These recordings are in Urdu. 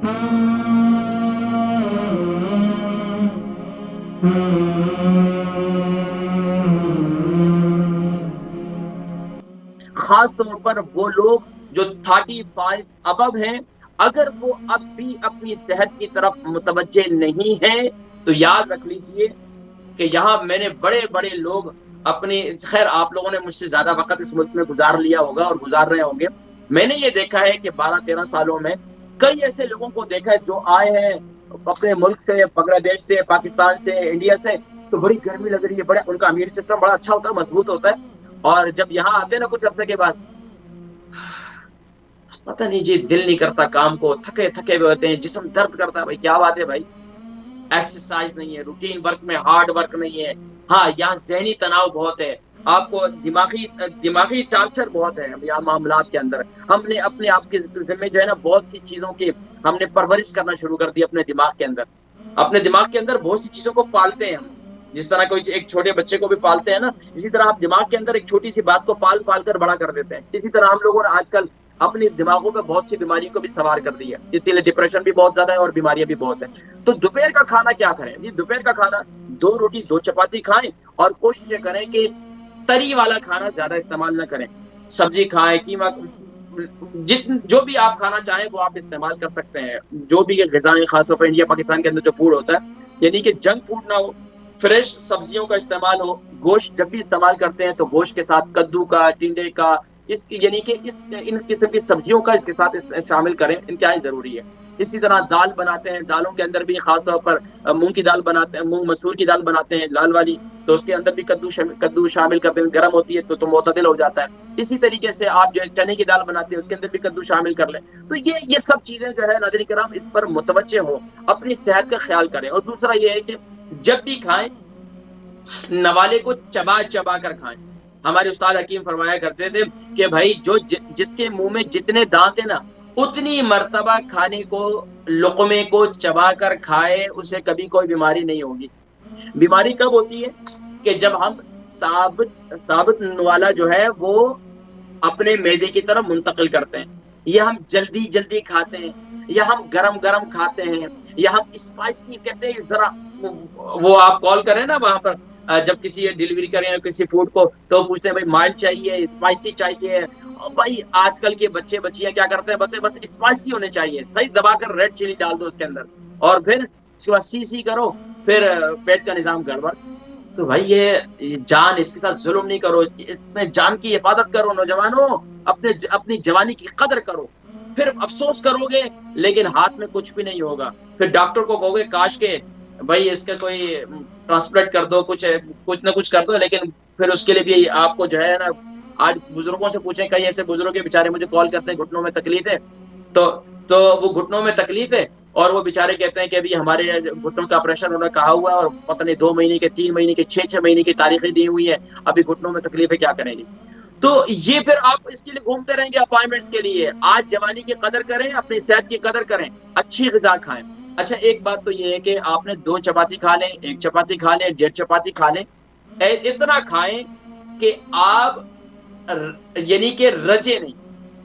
خاص طور پر وہ لوگ جو 35 ابو ہیں، اگر وہ اب بھی اپنی صحت کی طرف متوجہ نہیں ہیں تو یاد رکھ لیجئے کہ یہاں میں نے بڑے بڑے لوگ اپنی، خیر آپ لوگوں نے مجھ سے زیادہ وقت اس ملک میں گزار لیا ہوگا اور گزار رہے ہوں گے، میں نے یہ دیکھا ہے کہ 12-13 سالوں میں کئی ایسے لوگوں کو دیکھا ہے جو آئے ہیں اپنے ملک سے، بنگلہ دیش سے، پاکستان سے، انڈیا سے، تو بڑی گرمی لگ رہی ہے، بڑا ان کا امیون سسٹم بڑا اچھا ہوتا ہے، مضبوط ہوتا ہے، اور جب یہاں آتے ہیں نا کچھ عرصے کے بعد، پتہ نہیں جی دل نہیں کرتا کام کو، تھکے تھکے ہوئے ہوتے ہیں، جسم درد کرتا ہے۔ بھائی کیا بات ہے بھائی، ایکسرسائز نہیں ہے، روٹین ورک میں ہارڈ ورک نہیں ہے، ہاں یہاں ذہنی تناؤ بہت ہے، آپ کو دماغی ٹارچر بہت ہے یہاں معاملات کے اندر۔ ہم نے اپنے آپ کے ذمہ جو ہے نا بہت سی چیزوں کی ہم نے پرورش کرنا شروع کر دی اپنے دماغ کے اندر، اپنے دماغ کے اندر بہت سی چیزوں کو پالتے ہیں ہم، جس طرح کوئی ایک چھوٹے بچے کو بھی پالتے ہیں نا، اسی طرح آپ دماغ کے اندر ایک چھوٹی سی بات کو پال پال کر بڑا کر دیتے ہیں۔ اسی طرح ہم لوگوں نے آج کل اپنی دماغوں پہ بہت سی بیماریوں کو بھی سوار کر دی ہے، اسی لیے ڈپریشن بھی بہت زیادہ ہے اور بیماریاں بھی بہت ہیں۔ تو دوپہر کا کھانا کیا کریں جی؟ دوپہر کا کھانا 2 روٹی 2 چپاتی کھائیں، اور کوشش کریں کہ تری والا کھانا زیادہ استعمال نہ کریں، سبزی کھائیں، قیمہ، جو بھی آپ کھانا چاہیں وہ آپ استعمال کر سکتے ہیں، جو بھی غذائیں خاص طور پر انڈیا پاکستان کے اندر جو فوڈ ہوتا ہے، یعنی کہ جنک فوڈ نہ ہو، فریش سبزیوں کا استعمال ہو، گوشت جب بھی استعمال کرتے ہیں تو گوشت کے ساتھ کدو کا، ٹنڈے کا، یعنی کہ ان قسم کی سبزیوں کا اس کے ساتھ شامل کریں، انتہائی ضروری ہے۔ اسی طرح دال بناتے ہیں، دالوں کے اندر بھی خاص طور پر مونگ کی دال بناتے ہیں، مونگ مسور کی دال بناتے ہیں لال والی، تو اس کے اندر بھی کدو شامل کرتے ہیں، گرم ہوتی ہے تو معتدل ہو جاتا ہے۔ اسی طریقے سے آپ جو چنے کی دال بناتے ہیں اس کے اندر بھی کدو شامل کر لیں۔ تو یہ سب چیزیں جو ہے ناظرین کرام اس پر متوجہ ہوں، اپنی صحت کا خیال کریں۔ اور دوسرا یہ ہے کہ جب بھی کھائیں نوالے کو چبا چبا کر کھائیں۔ ہمارے استاد حکیم فرمایا کرتے تھے کہ بھائی جس کے منہ میں جتنے دانت ہیں نا اتنی مرتبہ کھانے کو، لقمے کو چبا کر کھائے، اسے کبھی کوئی بیماری نہیں ہوگی۔ بیماری کب ہوتی ہے کہ جب ہم ثابت نوالا جو ہے وہ اپنے معدے کی طرف منتقل کرتے ہیں، یا ہم جلدی جلدی کھاتے ہیں، یا ہم گرم گرم کھاتے ہیں، یا ہم اسپائسی کہتے ہیں ذرا، وہ آپ کال کریں نا وہاں پر جب کسی ڈیلیوری کریں کسی فوڈ کو تو پوچھتے ہیں بھائی مائلڈ چاہیے، اسپائسی چاہیے، بھائی آج کل کے بچے بچیاں کیا کرتے ہیں، بس اسپائسی ہونے چاہیے، صحیح دبا کر ریڈ چلی ڈال دو اس کے اندر، اور پھر اس کے بعد سی کرو، پھر پیٹ کا نظام گڑبڑ۔ تو بھائی یہ جان، اس کے ساتھ ظلم نہیں کرو، اس میں جان کی حفاظت کرو، نوجوانوں اپنی جوانی کی قدر کرو، پھر افسوس کرو گے لیکن ہاتھ میں کچھ بھی نہیں ہوگا، پھر ڈاکٹر کو کہو گے کاش کے بھائی اس کا کوئی ٹرانسپلانٹ کر دو، کچھ نہ کچھ کر دو، لیکن پھر اس کے لیے بھی آپ کو جو ہے نا، آج بزرگوں سے پوچھیں، کئی ایسے بزرگ کے بیچارے مجھے کال کرتے ہیں گھٹنوں میں تکلیف ہے، تو وہ گھٹنوں میں تکلیف ہے اور وہ بیچارے کہتے ہیں کہ ابھی ہمارے گھٹنوں کا آپریشن انہوں نے کہا ہوا ہے اور پتہ نہیں 2 مہینے کے، 3 مہینے کے، 6 مہینے کی تاریخیں دی ہوئی ہے، ابھی گھٹنوں میں تکلیف ہے، کیا کریں گے؟ تو یہ پھر آپ اس کے لیے گھومتے رہیں گے اپائنٹمنٹس کے لیے۔ آج جوانی کی قدر کریں، اپنی صحت کی قدر کریں، اچھی غذا کھائیں۔ اچھا ایک بات تو یہ ہے کہ آپ نے 2 چپاتی کھا لیں، 1 چپاتی کھا لیں، 1.5 چپاتی کھا لیں، اتنا کھائیں کہ آپ یعنی کہ رجے نہیں،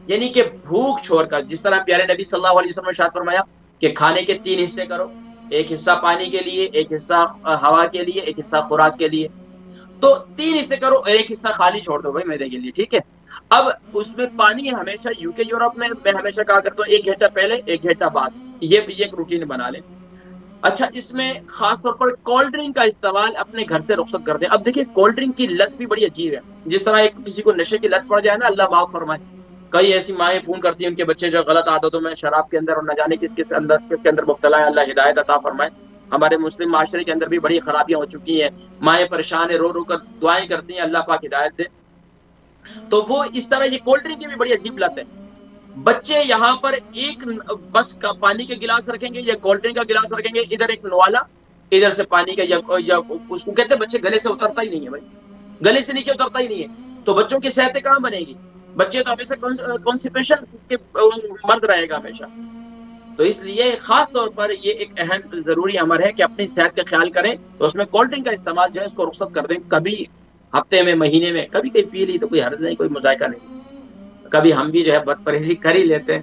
یعنی کہ بھوک چھوڑ کر، جس طرح پیارے نبی صلی اللہ علیہ وسلم نے ارشاد فرمایا کہ کھانے کے 3 حصے کرو، 1 حصہ پانی کے لیے، 1 حصہ ہوا کے لیے، 1 حصہ خوراک کے لیے، تو 3 حصے کرو، 1 حصہ خالی چھوڑ دو بھائی میرے کے لیے، ٹھیک ہے؟ اب اس میں پانی ہمیشہ یورپ میں میں ہمیشہ کہا کرتا ہوں 1 گھنٹہ پہلے 1 گھنٹہ بعد، یہ ایک روٹین بنا لیں۔ اچھا اس میں خاص طور پر کولڈ ڈرنک کا استعمال اپنے گھر سے رخصت کر دیں۔ اب دیکھیں کولڈ ڈرنک کی لت بھی بڑی عجیب ہے، جس طرح ایک کسی کو نشے کی لت پڑ جائے نا، اللہ معاف فرمائے، کئی ایسی مائیں فون کرتی ہیں ان کے بچے جو غلط عادتوں میں، شراب کے اندر اور نہ جانے کس کے اندر مبتلا ہے، اللہ ہدایت عطا فرمائے۔ ہمارے مسلم معاشرے کے اندر بھی بڑی خرابیاں ہو چکی ہیں، مائیں پریشان ہیں، رو رو کر دعائیں کرتی ہیں اللہ پاک ہدایت دے۔ تو وہ اس طرح یہ کولڈ ڈرنک کی بھی بڑی عجیب لت ہے، بچے یہاں پر ایک بس پانی کے گلاس رکھیں گے یا کولڈ ڈرنک کا گلاس رکھیں گے، ادھر ایک نوالا، ادھر سے پانی کا، یا اس کو کہتے ہیں بچے گلے سے اترتا ہی نہیں ہے، بھائی گلے سے نیچے اترتا ہی نہیں ہے، تو بچوں کی صحتیں کہاں بنے گی؟ بچے تو ہمیشہ کانسٹیپیشن کے مرض رہے گا ہمیشہ۔ تو اس لیے خاص طور پر یہ ایک اہم ضروری امر ہے کہ اپنی صحت کا خیال کریں، تو اس میں کولڈ ڈرنک کا استعمال جو ہے اس کو رخصت کر دیں، کبھی ہفتے میں، مہینے میں کبھی کہیں پی لی تو کوئی حرج نہیں، کوئی مذائقہ نہیں، کبھی ہم بھی جو ہے بد پرہیزی کر ہی لیتے ہیں،